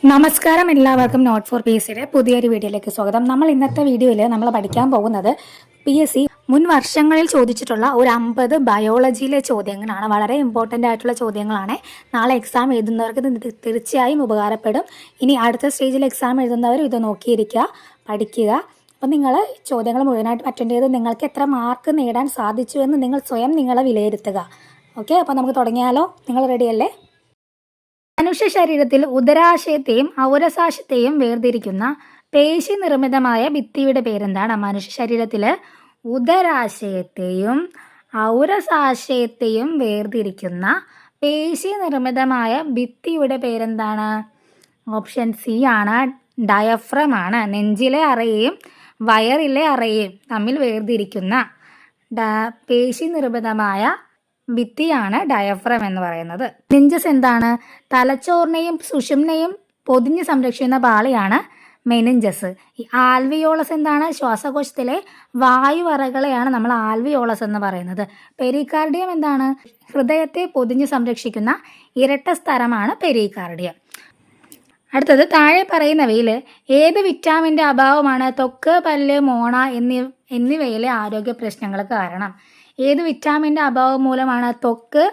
നമസ്കാരം, എല്ലാവർക്കും not four P S സിയുടെ പുതിയൊരു വീഡിയോയിലേക്ക് സ്വാഗതം. നമ്മൾ ഇന്നത്തെ വീഡിയോയിൽ നമ്മൾ പഠിക്കാൻ പോകുന്നത് PSC മുൻ വർഷങ്ങളിൽ ചോദിച്ചിട്ടുള്ള ഒരു 50 ബയോളജിയിലെ ചോദ്യങ്ങളാണ്. വളരെ ഇമ്പോർട്ടൻ്റ് ആയിട്ടുള്ള ചോദ്യങ്ങളാണ്. നാളെ എക്സാം എഴുതുന്നവർക്ക് ഇത് തീർച്ചയായും ഉപകാരപ്പെടും. ഇനി അടുത്ത സ്റ്റേജിൽ എക്സാം എഴുതുന്നവർ ഇത് നോക്കിയിരിക്കുക, പഠിക്കുക. അപ്പം നിങ്ങൾ ചോദ്യങ്ങൾ മുഴുവനായിട്ട് അറ്റൻഡ് ചെയ്ത് നിങ്ങൾക്ക് എത്ര മാർക്ക് നേടാൻ സാധിച്ചു എന്ന് നിങ്ങൾ സ്വയം നിങ്ങളെ വിലയിരുത്തുക. ഓക്കെ, അപ്പോൾ നമുക്ക് തുടങ്ങിയാലോ? നിങ്ങൾ റെഡിയല്ലേ? മനുഷ്യ ശരീരത്തിൽ ഉദരാശയത്തെയും ഔരസാശയത്തെയും വേർതിരിക്കുന്ന പേശി നിർമ്മിതമായ ഭിത്തിയുടെ പേരെന്താണ്? മനുഷ്യ ശരീരത്തിൽ ഉദരാശയത്തെയും ഔരസാശയത്തെയും വേർതിരിക്കുന്ന പേശി നിർമ്മിതമായ ഭിത്തിയുടെ പേരെന്താണ്? ഓപ്ഷൻ സി ആണ്, ഡയഫ്രം ആണ്. നെഞ്ചിലെ അറയെയും വയറിലെ അറയെയും തമ്മിൽ വേർതിരിക്കുന്ന പേശി നിർമ്മിതമായ ഭിത്തിയാണ് ഡയഫ്രം എന്ന് പറയുന്നത്. മെനിഞ്ചസ് എന്താണ്? തലച്ചോറിനെയും സുഷുമ്നെയും പൊതിഞ്ഞ് സംരക്ഷിക്കുന്ന പാളിയാണ് മെനിഞ്ചസ്. ഈ ആൽവിയോളസ് എന്താണ്? ശ്വാസകോശത്തിലെ വായുവറകളെയാണ് നമ്മൾ ആൽവിയോളസ് എന്ന് പറയുന്നത്. പെരികാർഡിയം എന്താണ്? ഹൃദയത്തെ പൊതിഞ്ഞ് സംരക്ഷിക്കുന്ന ഇരട്ട സ്ഥലമാണ് പെരികാർഡിയം. അടുത്തത്, താഴെ പറയുന്നവയിൽ ഏത് വിറ്റാമിൻ്റെ അഭാവമാണ് ത്വക്ക്, പല്ല്, മോണ എന്നിവയിലെ ആരോഗ്യ പ്രശ്നങ്ങൾക്ക് കാരണം? ഏത് വിറ്റാമിൻ്റെ അഭാവം മൂലമാണ് ത്വക്ക്,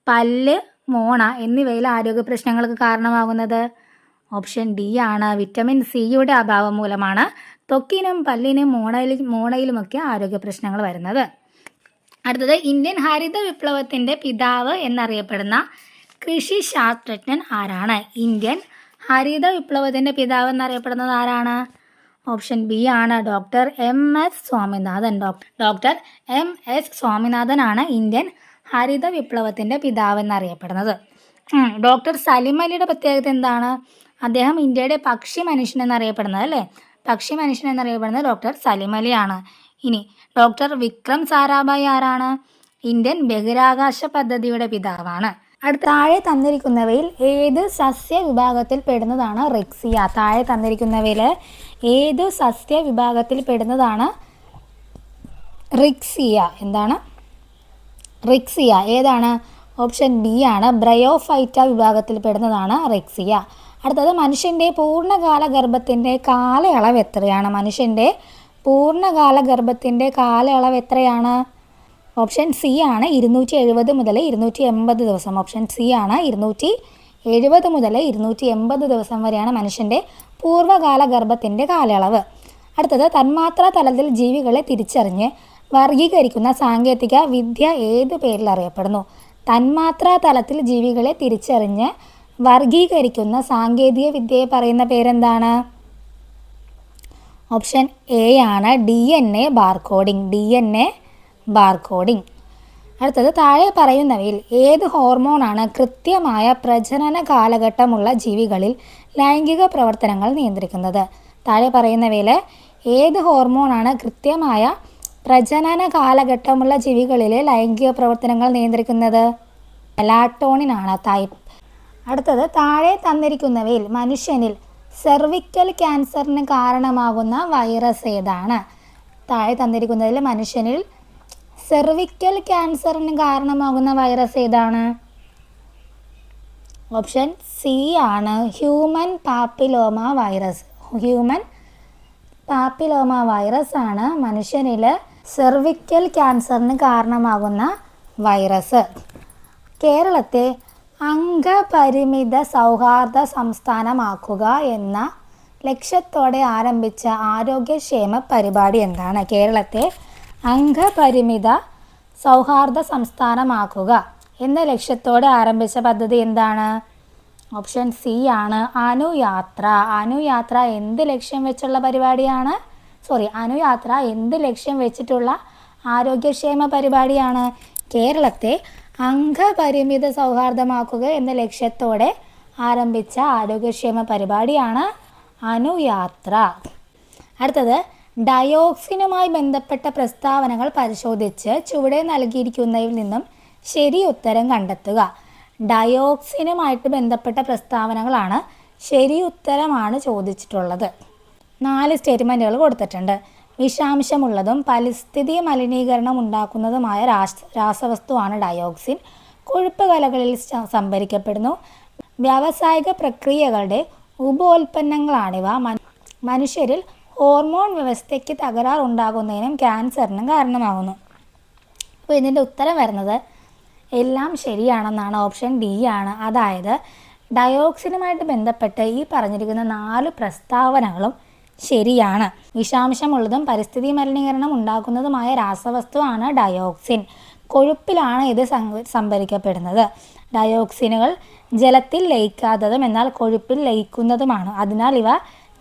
പല്ല്, മോണ എന്നിവയിലെ ആരോഗ്യ പ്രശ്നങ്ങൾക്ക് കാരണമാകുന്നത്? ഓപ്ഷൻ ഡി ആണ്, വിറ്റമിൻ സിയുടെ അഭാവം മൂലമാണ് ത്വക്കിനും പല്ലിനും മോണയിലുമൊക്കെ ആരോഗ്യ പ്രശ്നങ്ങൾ വരുന്നത്. അടുത്തത്, ഇന്ത്യൻ ഹരിത വിപ്ലവത്തിൻ്റെ പിതാവ് എന്നറിയപ്പെടുന്ന കൃഷി ശാസ്ത്രജ്ഞൻ ആരാണ്? ഇന്ത്യൻ ഹരിത വിപ്ലവത്തിൻ്റെ പിതാവ് എന്നറിയപ്പെടുന്നത് ആരാണ്? ഓപ്ഷൻ ബി ആണ്, doctor MS Swaminathan. Doctor MS സ്വാമിനാഥനാണ് ഇന്ത്യൻ ഹരിത വിപ്ലവത്തിൻ്റെ പിതാവ് എന്നറിയപ്പെടുന്നത്. ഡോക്ടർ സലിം അലിയുടെ പ്രത്യേകത എന്താണ്? അദ്ദേഹം ഇന്ത്യയുടെ പക്ഷി മനുഷ്യൻ എന്നറിയപ്പെടുന്നത് അല്ലേ? പക്ഷി മനുഷ്യൻ എന്നറിയപ്പെടുന്നത് ഡോക്ടർ സലിം അലിയാണ്. ഇനി ഡോക്ടർ വിക്രം സാരാഭായ് ആരാണ്? ഇന്ത്യൻ ബഹിരാകാശ പദ്ധതിയുടെ പിതാവാണ്. അടുത്ത, താഴെ തന്നിരിക്കുന്നവയിൽ ഏത് സസ്യ വിഭാഗത്തിൽ പെടുന്നതാണ് റിക്സിയ? താഴെ തന്നിരിക്കുന്നവയിൽ ഏത് സസ്യ വിഭാഗത്തിൽ പെടുന്നതാണ് റിക്സിയ? എന്താണ് റിക്സിയ? ഏതാണ്? ഓപ്ഷൻ ബി ആണ്, ബ്രയോഫൈറ്റ വിഭാഗത്തിൽ പെടുന്നതാണ് റിക്സിയ. അടുത്തത്, മനുഷ്യൻ്റെ പൂർണ്ണകാല ഗർഭത്തിൻ്റെ കാലയളവ് എത്രയാണ്? മനുഷ്യൻ്റെ പൂർണ്ണകാല ഗർഭത്തിൻ്റെ കാലയളവ് എത്രയാണ്? ഓപ്ഷൻ സി ആണ്, 270 മുതൽ 280 ദിവസം. ഓപ്ഷൻ സി ആണ്, 270 മുതൽ 280 ദിവസം വരെയാണ് മനുഷ്യൻ്റെ പൂർവ്വകാല ഗർഭത്തിൻ്റെ കാലയളവ്. അടുത്തത്, തന്മാത്രാ തലത്തിൽ ജീവികളെ തിരിച്ചറിഞ്ഞ് വർഗീകരിക്കുന്ന സാങ്കേതിക വിദ്യ ഏത് പേരിൽ അറിയപ്പെടുന്നു? തന്മാത്രാ തലത്തിൽ ജീവികളെ തിരിച്ചറിഞ്ഞ് വർഗീകരിക്കുന്ന സാങ്കേതിക വിദ്യയെ പറയുന്ന പേരെന്താണ്? ഓപ്ഷൻ എ ആണ്, DNA ബാർകോഡിംഗ്. DNA barcoding. അടുത്തത്, താഴെ പറയുന്നവയിൽ ഏത് ഹോർമോണാണ് കൃത്യമായ പ്രജനന കാലഘട്ടമുള്ള ജീവികളിൽ ലൈംഗിക പ്രവർത്തനങ്ങൾ നിയന്ത്രിക്കുന്നത്? താഴെ പറയുന്നവയിൽ ഏത് ഹോർമോണാണ് കൃത്യമായ പ്രജനന കാലഘട്ടമുള്ള ജീവികളിലെ ലൈംഗിക പ്രവർത്തനങ്ങൾ നിയന്ത്രിക്കുന്നത്? മെലാറ്റോണിൻ ആണ്. അടുത്തത്, താഴെ തന്നിരിക്കുന്നവയിൽ മനുഷ്യനിൽ സെർവിക്കൽ ക്യാൻസറിന് കാരണമാകുന്ന വൈറസ് ഏതാണ്? താഴെ തന്നിരിക്കുന്നതിൽ മനുഷ്യനിൽ സെർവിക്കൽ ക്യാൻസറിന് കാരണമാകുന്ന വൈറസ് ഏതാണ്? ഓപ്ഷൻ സി ആണ്, human papilloma virus. Human papilloma virus ആണ് മനുഷ്യനിൽ സെർവിക്കൽ ക്യാൻസറിന് കാരണമാകുന്ന വൈറസ്. കേരളത്തെ അംഗപരിമിത സൗഹാർദ്ദ സംസ്ഥാനമാക്കുക എന്ന ലക്ഷ്യത്തോടെ ആരംഭിച്ച ആരോഗ്യക്ഷേമ പരിപാടി എന്താണ്? കേരളത്തെ അംഗപരിമിത സൗഹാർദ്ദ സംസ്ഥാനമാക്കുക എന്ന ലക്ഷ്യത്തോടെ ആരംഭിച്ച പദ്ധതി എന്താണ്? ഓപ്ഷൻ സി ആണ്, അനുയാത്ര. അനുയാത്ര എന്ത് ലക്ഷ്യം വെച്ചുള്ള പരിപാടിയാണ്? അനുയാത്ര എന്ത് ലക്ഷ്യം വെച്ചിട്ടുള്ള ആരോഗ്യക്ഷേമ പരിപാടിയാണ്? കേരളത്തെ അംഗപരിമിത സൗഹാർദ്ദമാക്കുക എന്ന ലക്ഷ്യത്തോടെ ആരംഭിച്ച ആരോഗ്യക്ഷേമ പരിപാടിയാണ് അനുയാത്ര. അടുത്തത്, ഡയോക്സിനുമായി ബന്ധപ്പെട്ട പ്രസ്താവനകൾ പരിശോധിച്ച് ചുവടെ നൽകിയിരിക്കുന്നതിൽ നിന്നും ശരി ഉത്തരം കണ്ടെത്തുക. ഡയോക്സിനുമായിട്ട് ബന്ധപ്പെട്ട പ്രസ്താവനകളാണ്, ശരി ഉത്തരമാണ് ചോദിച്ചിട്ടുള്ളത്. 4 സ്റ്റേറ്റ്മെൻറ്റുകൾ കൊടുത്തിട്ടുണ്ട്. വിഷാംശമുള്ളതും പരിസ്ഥിതി മലിനീകരണം ഉണ്ടാക്കുന്നതുമായ രാസവസ്തുവാണ് ഡയോക്സിൻ. കൊഴുപ്പ് കലകളിൽ സംഭരിക്കപ്പെടുന്നു. വ്യാവസായിക പ്രക്രിയകളുടെ ഉപോൽപ്പന്നങ്ങളാണിവ. മനുഷ്യരിൽ ഹോർമോൺ വ്യവസ്ഥയ്ക്ക് തകരാറുണ്ടാകുന്നതിനും ക്യാൻസറിനും കാരണമാകുന്നു. അപ്പോൾ ഇതിൻ്റെ ഉത്തരം വരുന്നത് എല്ലാം ശരിയാണെന്നാണ്. ഓപ്ഷൻ ഡി ആണ്. അതായത് ഡയോക്സിനുമായിട്ട് ബന്ധപ്പെട്ട് ഈ പറഞ്ഞിരിക്കുന്ന 4 പ്രസ്താവനകളും ശരിയാണ്. വിഷാംശമുള്ളതും പരിസ്ഥിതി മലിനീകരണം ഉണ്ടാക്കുന്നതുമായ രാസവസ്തുവാണ് ഡയോക്സിൻ. കൊഴുപ്പിലാണ് ഇത് സംഭരിക്കപ്പെടുന്നത്. ഡയോക്സിനുകൾ ജലത്തിൽ ലയിക്കാത്തതും എന്നാൽ കൊഴുപ്പിൽ ലയിക്കുന്നതുമാണ്. അതിനാൽ ഇവ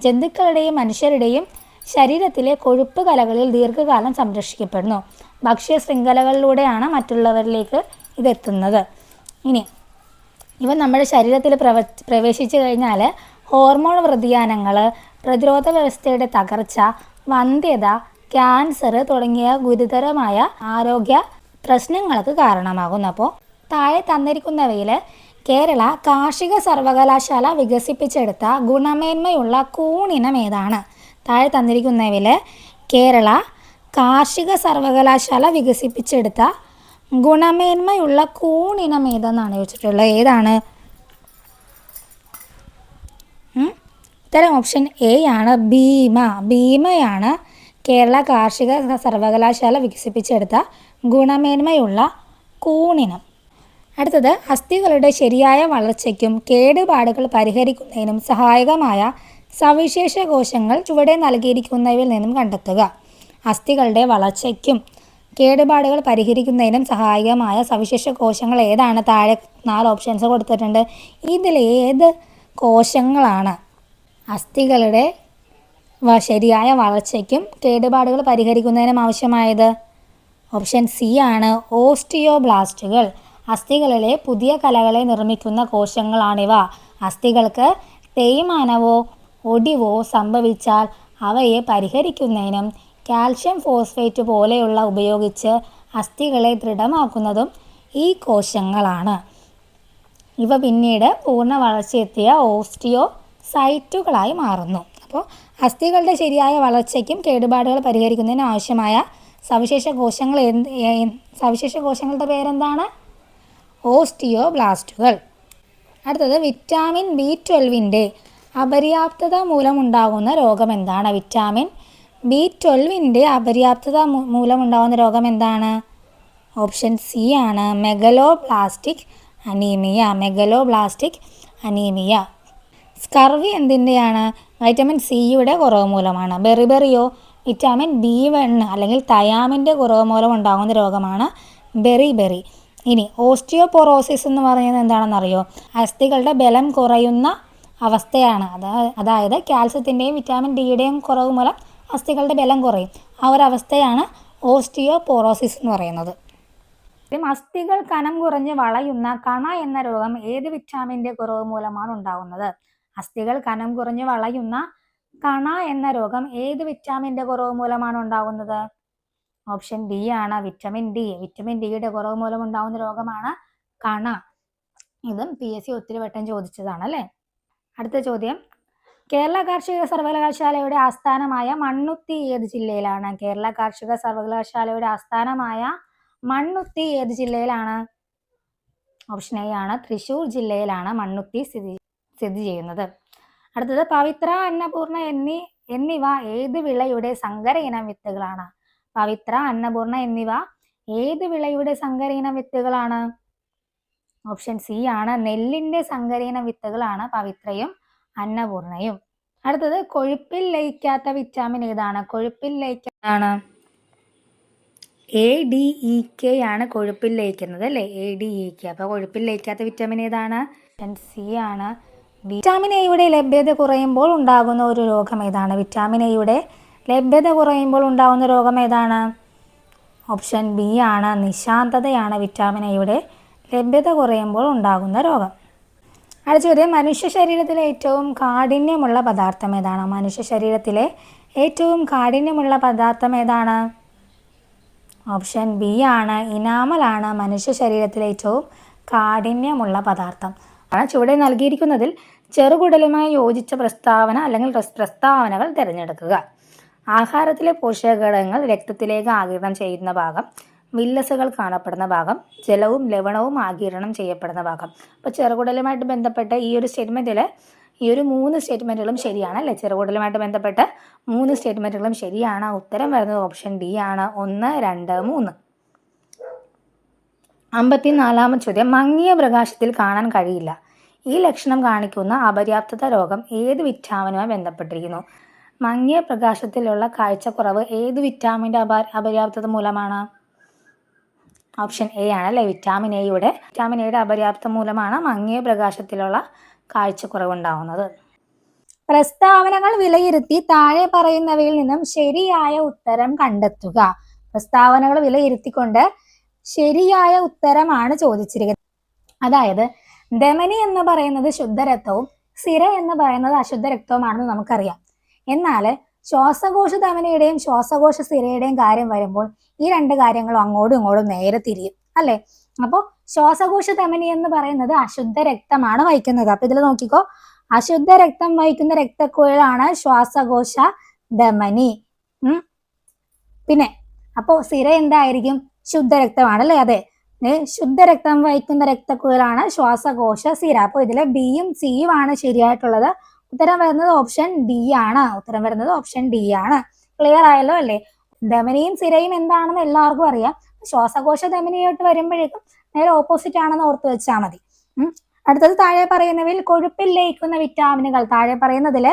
ജന്തുക്കളുടെയും മനുഷ്യരുടെയും ശരീരത്തിലെ കൊഴുപ്പ് കലകളിൽ ദീർഘകാലം സംരക്ഷിക്കപ്പെടുന്നു. ഭക്ഷ്യ ശൃംഖലകളിലൂടെയാണ് മറ്റുള്ളവരിലേക്ക് ഇതെത്തുന്നത്. ഇനി ഇവ നമ്മുടെ ശരീരത്തിൽ പ്രവേശിച്ചു കഴിഞ്ഞാൽ ഹോർമോൺ വ്യതിയാനങ്ങൾ, പ്രതിരോധ വ്യവസ്ഥയുടെ തകർച്ച, വന്ധ്യത, ക്യാൻസർ തുടങ്ങിയ ഗുരുതരമായ ആരോഗ്യ പ്രശ്നങ്ങൾക്ക് കാരണമാകുന്നു. അപ്പോൾ താഴെ തന്നിരിക്കുന്നവയിൽ കേരള കാർഷിക സർവകലാശാല വികസിപ്പിച്ചെടുത്ത ഗുണമേന്മയുള്ള കൂണിനം ഏതാണ്? താഴെ തന്നിരിക്കുന്നവയിൽ കേരള കാർഷിക സർവകലാശാല വികസിപ്പിച്ചെടുത്ത ഗുണമേന്മയുള്ള കൂണിനം ഏതെന്നാണ് ചോദിച്ചിട്ടുള്ളത്. ഏതാണ്? ഉത്തരം ഓപ്ഷൻ എ ആണ്. ഭീമയാണ് കേരള കാർഷിക സർവകലാശാല വികസിപ്പിച്ചെടുത്ത ഗുണമേന്മയുള്ള കൂണിനം. അടുത്തത് അസ്ഥികളുടെ ശരിയായ വളർച്ചയ്ക്കും കേടുപാടുകൾ പരിഹരിക്കുന്നതിനും സഹായകമായ സവിശേഷ കോശങ്ങൾ ചുവടെ നൽകിയിരിക്കുന്നവയിൽ നിന്നും കണ്ടെത്തുക. അസ്ഥികളുടെ വളർച്ചയ്ക്കും കേടുപാടുകൾ പരിഹരിക്കുന്നതിനും സഹായകമായ സവിശേഷ കോശങ്ങൾ ഏതാണ്? താഴെ 4 ഓപ്ഷൻസ് കൊടുത്തിട്ടുണ്ട്. ഇതിലേത് കോശങ്ങളാണ് അസ്ഥികളുടെ ശരിയായ വളർച്ചയ്ക്കും കേടുപാടുകൾ പരിഹരിക്കുന്നതിനും ആവശ്യമായത്? ഓപ്ഷൻ സി ആണ്. ഓസ്റ്റിയോബ്ലാസ്റ്റുകൾ. അസ്ഥികളിലെ പുതിയ കലകളെ നിർമ്മിക്കുന്ന കോശങ്ങളാണിവ. അസ്ഥികൾക്ക് തേയ്മാനമോ ഒടിവോ സംഭവിച്ചാൽ അവയെ പരിഹരിക്കുന്നതിനും കാൽഷ്യം ഫോസ്ഫേറ്റ് പോലെയുള്ള ഉപയോഗിച്ച് അസ്ഥികളെ ദൃഢമാക്കുന്നതും ഈ കോശങ്ങളാണ്. ഇവ പിന്നീട് പൂർണ്ണ വളർച്ചയെത്തിയ ഓസ്റ്റിയോസൈറ്റുകളായി മാറുന്നു. അപ്പോൾ അസ്ഥികളുടെ ശരിയായ വളർച്ചയ്ക്കും കേടുപാടുകൾ പരിഹരിക്കുന്നതിനും ആവശ്യമായ സവിശേഷ കോശങ്ങളുടെ പേരെന്താണ്? ഓസ്റ്റിയോബ്ലാസ്റ്റുകൾ. അടുത്തത് വിറ്റാമിൻ B12 അപര്യാപ്തത മൂലമുണ്ടാകുന്ന രോഗം എന്താണ്? വിറ്റാമിൻ B12 അപര്യാപ്തത മൂലമുണ്ടാകുന്ന രോഗം എന്താണ്? ഓപ്ഷൻ സി ആണ്. Megaloblastic anaemia. സ്കർവി എന്തിൻ്റെയാണ്? വൈറ്റമിൻ സിയുടെ കുറവ് മൂലമാണ്. ബെറിബെറിയോ? വിറ്റാമിൻ B1 അല്ലെങ്കിൽ തയാമിൻ്റെ കുറവ് മൂലം ഉണ്ടാകുന്ന രോഗമാണ് ബെറിബെറി. ഇനി ഓസ്റ്റിയോപൊറോസിസ് എന്ന് പറയുന്നത് എന്താണെന്നറിയോ? അസ്ഥികളുടെ ബലം കുറയുന്ന അവസ്ഥയാണ്. അതായത് കാൽസ്യത്തിൻ്റെയും വിറ്റാമിൻ ഡിയുടെയും കുറവ് മൂലം അസ്ഥികളുടെ ബലം കുറയും. ആ ഒരു അവസ്ഥയാണ് ഓസ്റ്റിയോപൊറോസിസ് എന്ന് പറയുന്നത്. അസ്ഥികൾ കനം കുറഞ്ഞ് വളയുന്ന കണ എന്ന രോഗം ഏത് വിറ്റാമിൻ്റെ കുറവ് മൂലമാണ് ഉണ്ടാകുന്നത്? അസ്ഥികൾ കനം കുറഞ്ഞ് വളയുന്ന കണ എന്ന രോഗം ഏത് വിറ്റാമിൻ്റെ കുറവ് മൂലമാണ് ഉണ്ടാകുന്നത്? ഓപ്ഷൻ ഡി ആണ്. വിറ്റമിൻ ഡിയുടെ കുറവ് മൂലം ഉണ്ടാകുന്ന രോഗമാണ് കണ. ഇതും PSC ഒത്തിരി വട്ടം ചോദിച്ചതാണ് അല്ലേ. അടുത്ത ചോദ്യം, കേരള കാർഷിക സർവകലാശാലയുടെ ആസ്ഥാനമായ മണ്ണുത്തി ഏത് ജില്ലയിലാണ്? കേരള കാർഷിക സർവകലാശാലയുടെ ആസ്ഥാനമായ മണ്ണുത്തി ഏത് ജില്ലയിലാണ്? ഓപ്ഷൻ എ ആണ്. തൃശ്ശൂർ ജില്ലയിലാണ് മണ്ണുത്തി സ്ഥിതി ചെയ്യുന്നത്. അടുത്തത് പവിത്ര, അന്നപൂർണ എന്നിവ ഏത് വിളയുടെ സങ്കര ഇനം വിത്തുകളാണ്? പവിത്ര, അന്നപൂർണ എന്നിവ ഏത് വിളയുടെ സങ്കര ഇനം വിത്തുകളാണ്? ഓപ്ഷൻ സി ആണ്. നെല്ലിൻ്റെ സങ്കര ഇനം വിത്തുകളാണ് പവിത്രയും അന്നപൂർണയും. അടുത്തത് കൊഴുപ്പിൽ ലയിക്കാത്ത വിറ്റാമിൻ ഏതാണ്? കൊഴുപ്പിൽ ലയിക്കാതാണ് ADEK ആണ് കൊഴുപ്പിൽ ലയിക്കുന്നത് അല്ലേ. ADEK. അപ്പോൾ കൊഴുപ്പിൽ ലയിക്കാത്ത വിറ്റാമിൻ ഏതാണ്? ഓപ്ഷൻ സി ആണ്. വിറ്റാമിൻ എയുടെ ലഭ്യത കുറയുമ്പോൾ ഉണ്ടാകുന്ന ഒരു രോഗം ഏതാണ്? വിറ്റാമിൻ എയുടെ ലഭ്യത കുറയുമ്പോൾ ഉണ്ടാകുന്ന രോഗം ഏതാണ്? ഓപ്ഷൻ ബി ആണ്. നിശാന്തതയാണ് വിറ്റാമിൻ എയുടെ ലഭ്യത കുറയുമ്പോൾ ഉണ്ടാകുന്ന രോഗം. അടുത്ത ചോദ്യം, മനുഷ്യ ശരീരത്തിലെ ഏറ്റവും കാഠിന്യമുള്ള പദാർത്ഥം ഏതാണ്? മനുഷ്യ ശരീരത്തിലെ ഏറ്റവും കാഠിന്യമുള്ള പദാർത്ഥം ഏതാണ്? ഓപ്ഷൻ ബി ആണ്. ഇനാമലാണ് മനുഷ്യ ശരീരത്തിലെ ഏറ്റവും കാഠിന്യമുള്ള പദാർത്ഥം. ചുവടെ നൽകിയിരിക്കുന്നതിൽ ചെറുകുടലുമായി യോജിച്ച പ്രസ്താവന അല്ലെങ്കിൽ പ്രസ്താവനകൾ തിരഞ്ഞെടുക്കുക. ആഹാരത്തിലെ പോഷകഘടകങ്ങൾ രക്തത്തിലേക്ക് ആഗിരണം ചെയ്യുന്ന ഭാഗം, വില്ലസുകൾ കാണപ്പെടുന്ന ഭാഗം, ജലവും ലവണവും ആഗിരണം ചെയ്യപ്പെടുന്ന ഭാഗം. അപ്പോൾ ചെറുകുടലുമായിട്ട് ബന്ധപ്പെട്ട ഈ ഒരു സ്റ്റേറ്റ്മെൻറ്റിൽ ഈ ഒരു 3 സ്റ്റേറ്റ്മെൻറ്റുകളും ശരിയാണ് അല്ലേ? ചെറുകൂടലുമായിട്ട് ബന്ധപ്പെട്ട് 3 സ്റ്റേറ്റ്മെൻറ്റുകളും ശരിയാണ്. ഉത്തരം വരുന്നത് ഓപ്ഷൻ ഡി ആണ്. 1, 2, 3. 54ാമത്തെ ചോദ്യം. മങ്ങിയ പ്രകാശത്തിൽ കാണാൻ കഴിയില്ല. ഈ ലക്ഷണം കാണിക്കുന്ന അപര്യാപ്തത രോഗം ഏത് വിറ്റാമിനുമായി ബന്ധപ്പെട്ടിരിക്കുന്നു? മങ്ങിയ പ്രകാശത്തിലുള്ള കാഴ്ചക്കുറവ് ഏത് വിറ്റാമിൻ്റെ അപര്യാപ്തത മൂലമാണ്? ഓപ്ഷൻ എ ആണ് അല്ലേ? വിറ്റാമിൻ എയുടെ അപര്യാപ്തത മൂലമാണ് മങ്ങിയ പ്രകാശത്തിലുള്ള കാഴ്ചക്കുറവ് ഉണ്ടാവുന്നത്. പ്രസ്താവനകൾ വിലയിരുത്തി താഴെ പറയുന്നവയിൽ നിന്നും ശരിയായ ഉത്തരം കണ്ടെത്തുക. പ്രസ്താവനകൾ വിലയിരുത്തിക്കൊണ്ട് ശരിയായ ഉത്തരമാണ് ചോദിച്ചിരിക്കുന്നത്. അതായത് ധമനി എന്ന് പറയുന്നത് ശുദ്ധരക്തവും സിര എന്ന് പറയുന്നത് അശുദ്ധ രക്തവുമാണെന്ന് നമുക്കറിയാം. എന്നാൽ ശ്വാസകോശ ധമനിയുടെയും ശ്വാസകോശ സിരയുടെയും കാര്യം വരുമ്പോൾ ഈ 2 കാര്യങ്ങളും അങ്ങോട്ടും ഇങ്ങോട്ടും നേരെ തിരിയും അല്ലേ? അപ്പോൾ ശ്വാസകോശ ധമനി എന്ന് പറയുന്നത് അശുദ്ധ രക്തമാണ് വഹിക്കുന്നത്. അപ്പൊ ഇതിൽ നോക്കിക്കോ, അശുദ്ധ രക്തം വഹിക്കുന്ന രക്തക്കുഴലാണ് ശ്വാസകോശ ധമനി. പിന്നെ അപ്പോ സിര എന്തായിരിക്കും? ശുദ്ധരക്തമാണ് അല്ലേ? അതെ, ശുദ്ധരക്തം വഹിക്കുന്ന രക്തക്കുഴലാണ് ശ്വാസകോശ സിര. അപ്പോൾ ഇതിലെ ബിയും സിയും ആണ് ശരിയായിട്ടുള്ളത്. ഉത്തരം വരുന്നത് ഓപ്ഷൻ ഡി ആണ്. ക്ലിയർ ആയല്ലോ അല്ലേ? ധമനിയും സിരയും എന്താണെന്ന് എല്ലാവർക്കും അറിയാം. ശ്വാസകോശ ധമനിയായിട്ട് വരുമ്പോഴേക്കും നേരെ ഓപ്പോസിറ്റ് ആണെന്ന് ഓർത്ത് വെച്ചാൽ മതി. അടുത്തത് താഴെ പറയുന്നവയിൽ കൊഴുപ്പിൽ ലയിക്കുന്ന വിറ്റാമിനുകൾ. താഴെ പറയുന്നതില്